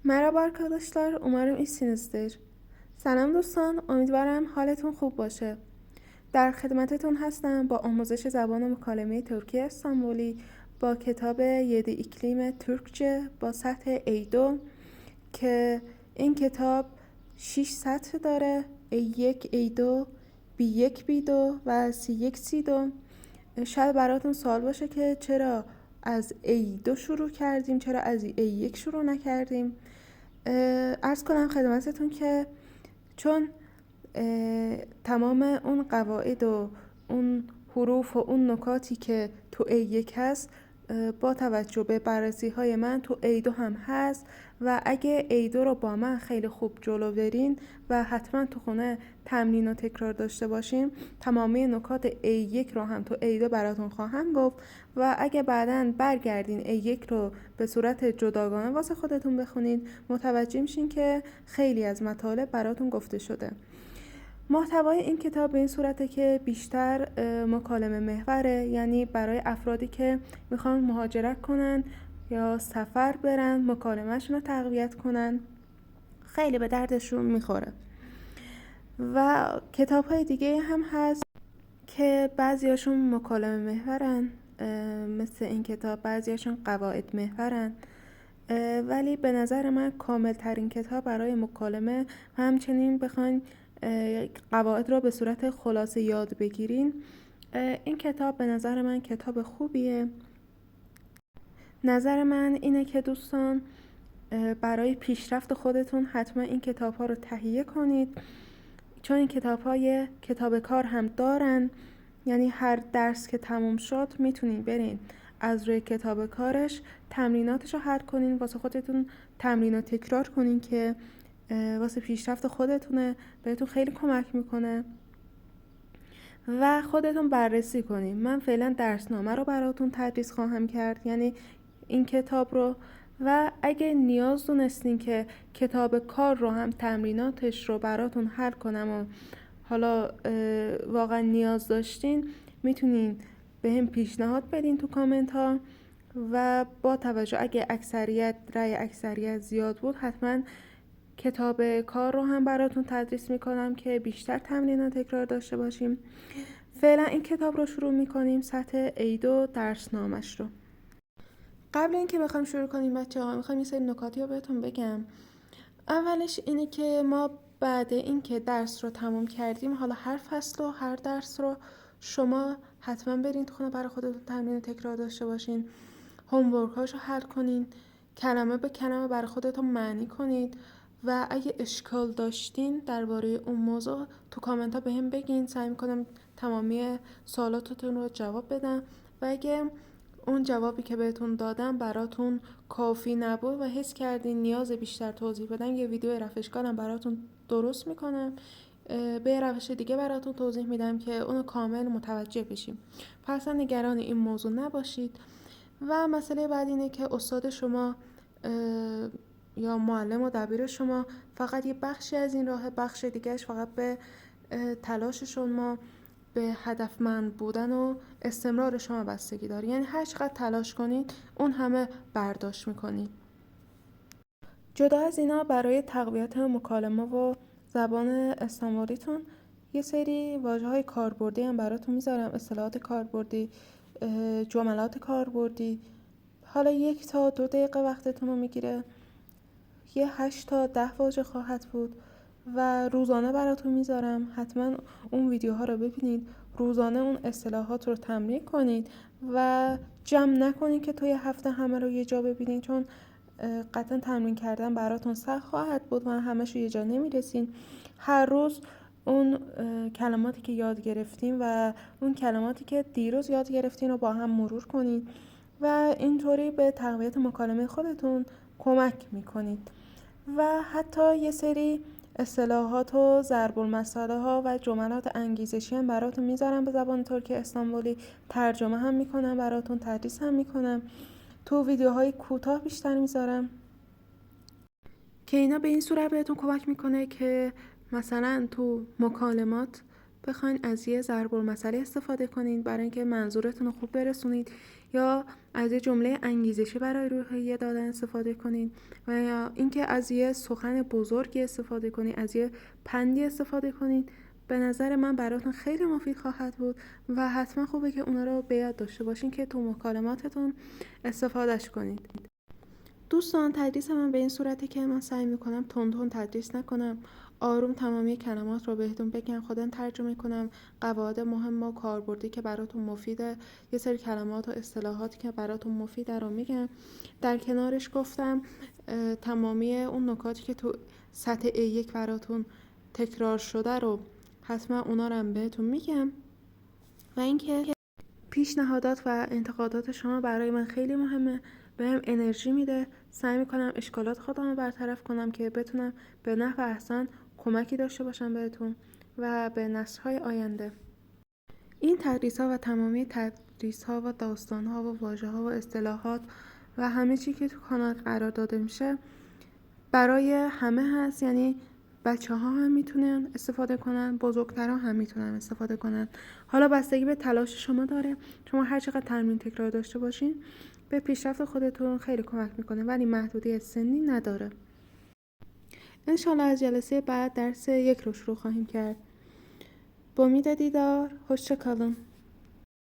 Merhaba arkadaşlar, umarım iyisinizdir. سلام دوستان، امیدوارم حالتون خوب باشه. در خدمتتون هستم با آموزش زبان مکالمه ترکی استانبولی با کتاب یدی اکلیم ترکچه با سطح A2 که این کتاب 6 سطح داره: A1، A2، B1، B2 و C1، C2. شاید براتون سوال باشه که چرا از A2 شروع کردیم، چرا از A1 شروع نکردیم. عرض کنم خدمتتون که چون تمام اون قواعد و اون حروف و اون نکاتی که تو A1 هست با توجه به بررسی های من تو A2 هم هست و اگه A2 رو با من خیلی خوب جلو برین و حتما تو خونه تمرین و تکرار داشته باشیم، تمامی نکات A1 رو هم تو A2 براتون خواهم گفت و اگه بعداً برگردین A1 رو به صورت جداگانه واسه خودتون بخونید، متوجه میشین که خیلی از مطالب براتون گفته شده. محتوای این کتاب به این صورته که بیشتر مکالمه محوره، یعنی برای افرادی که میخوان مهاجرت کنن یا سفر برن مکالمهشون رو تقویت کنن، خیلی به دردشون میخوره. و کتاب های دیگه هم هست که بعضیاشون مکالمه محورن، مثل این کتاب بعضیاشون قواعد محورن، ولی به نظر من کامل ترین کتاب برای مکالمه و همچنین بخواین قواعد رو به صورت خلاصه یاد بگیرین، این کتاب به نظر من کتاب خوبیه. نظر من اینه که دوستان برای پیشرفت خودتون حتما این کتاب ها رو تهیه کنید، چون این کتاب کار هم دارن، یعنی هر درس که تموم شد میتونین برین از روی کتاب کارش تمریناتش رو حل کنین، واسه خودتون تمرین و تکرار کنین که واسه پیشرفت خودتونه، بهتون خیلی کمک میکنه و خودتون بررسی کنین. من فعلا درسنامه رو براتون تدریس خواهم کرد، یعنی این کتاب رو، و اگه نیاز دونستین که کتاب کار رو هم تمریناتش رو براتون حل کنم و حالا واقعا نیاز داشتین، میتونین به هم پیشنهاد بدین تو کامنت ها و با توجه اگه رأی اکثریت زیاد بود حتما کتاب کار رو هم براتون تدریس میکنم که بیشتر تمرین و تکرار داشته باشیم. فعلا این کتاب رو شروع میکنیم، سطح A2 درسنامش رو. قبل اینکه بخوایم شروع کنیم بچه‌ها، میخوام یه سری نکاتی رو بهتون بگم. اولش اینه که ما بعد اینکه درس رو تموم کردیم، حالا هر فصل و هر درس رو شما حتما برین تو خونه برای خودتون تمرین تکرار داشته باشین، هومورک هاشو حل کنین، کلمه به کلمه برای خودتون معنی کنید و اگه اشکال داشتین درباره اون موضوع تو کامنت ها بهم بگین، سعی میکنم تمامی سوالاتتون رو جواب بدم و اگه اون جوابی که بهتون دادم براتون کافی نبود و حس کردین نیاز بیشتر توضیح بدن، یه ویدیو رفشکارم براتون درست میکنم، به روش دیگه براتون توضیح میدم که اونو کامل متوجه بشیم. پس نگران این موضوع نباشید. و مسئله بعد اینه که استاد شما یا معلم و دبیر شما فقط یه بخشی از این راه، بخش دیگهش فقط به تلاش شما به هدفمند بودن و استمرار شما بستگی داره، یعنی هر چقدر تلاش کنید اون همه برداشت میکنید. جدا از اینا برای تقویت مکالمه و زبان استانبولیتون یه سری واژه‌های کاربردی هم براتون میذارم، اصطلاحات کاربردی، جملات کاربردی. حالا 1 تا 2 دقیقه وقتتون رو میگیره، یه 8 تا 10 واژه خواهد بود و روزانه براتون میذارم. حتما اون ویدیوها رو ببینید، روزانه اون اصطلاحات رو تمرین کنید و جمع نکنید که توی هفته همه رو یه جا ببینید، چون قطعا تمرین کردن براتون سخت خواهد بود و همش رو یه جا نمیرسین. هر روز اون کلماتی که یاد گرفتیم و اون کلماتی که دیروز یاد گرفتین رو با هم مرور کنید و اینطوری به تقویت مکالمه خودتون کمک میکنید. و حتی یه سری اصطلاحات و ضرب المثل ها و جملات انگیزشی هم براتون میذارم به زبان ترکی استانبولی، ترجمه هم میکنم براتون، تدریس هم میکنم، تو ویدیوهای کوتاه بیشتر میذارم که اینا به این صورت بهتون کمک میکنه که مثلا تو مکالمات بخواین از یه ضرب المثل استفاده کنید برای اینکه منظورتون رو خوب برسونید، یا از یه جمله انگیزشی برای روحیه دادن استفاده کنید، و یا اینکه از یه سخن بزرگی استفاده کنید، از یه پندی استفاده کنید. به نظر من براتون خیلی مفید خواهد بود و حتما خوبه که اونا رو به یاد داشته باشین که تو مکالماتتون استفادهش کنید. دوستان، تدریس من به این صورته که من سعی میکنم تون تدریس نکنم، آروم تمامی کلمات رو بهتون بگم، خودم ترجمه کنم، قواعد مهم و کاربردی که براتون مفیده، یه سری کلمات و اصطلاحاتی که براتون مفیده رو میگم. در کنارش گفتم تمامی اون نکاتی که تو سطح A1 براتون تکرار شده رو حتما اونا رو هم بهتون میگم. و اینکه پیشنهادات و انتقادات شما برای من خیلی مهمه، بهم انرژی میده. سعی میکنم اشکالات خودم رو برطرف کنم که بتونم به نحو احسن کمکی داشته باشم بهتون و به نسل‌های آینده. این تدریس‌ها و تمامی تدریس‌ها و داستان‌ها و واژه‌ها و اصطلاحات و همه چی که تو کانال قرار داده میشه برای همه هست، یعنی بچه‌ها هم میتونن استفاده کنن، بزرگترها هم میتونن استفاده کنن. حالا بستگی به تلاش شما داره. شما هر چقدر تمرین تکرار داشته باشین به پیشرفت خودتون خیلی کمک میکنه، ولی محدودیت سنی نداره. انشالله از جلسه بعد درس 1 رو شروع خواهیم کرد. با امید دیدار، hoşça kalın.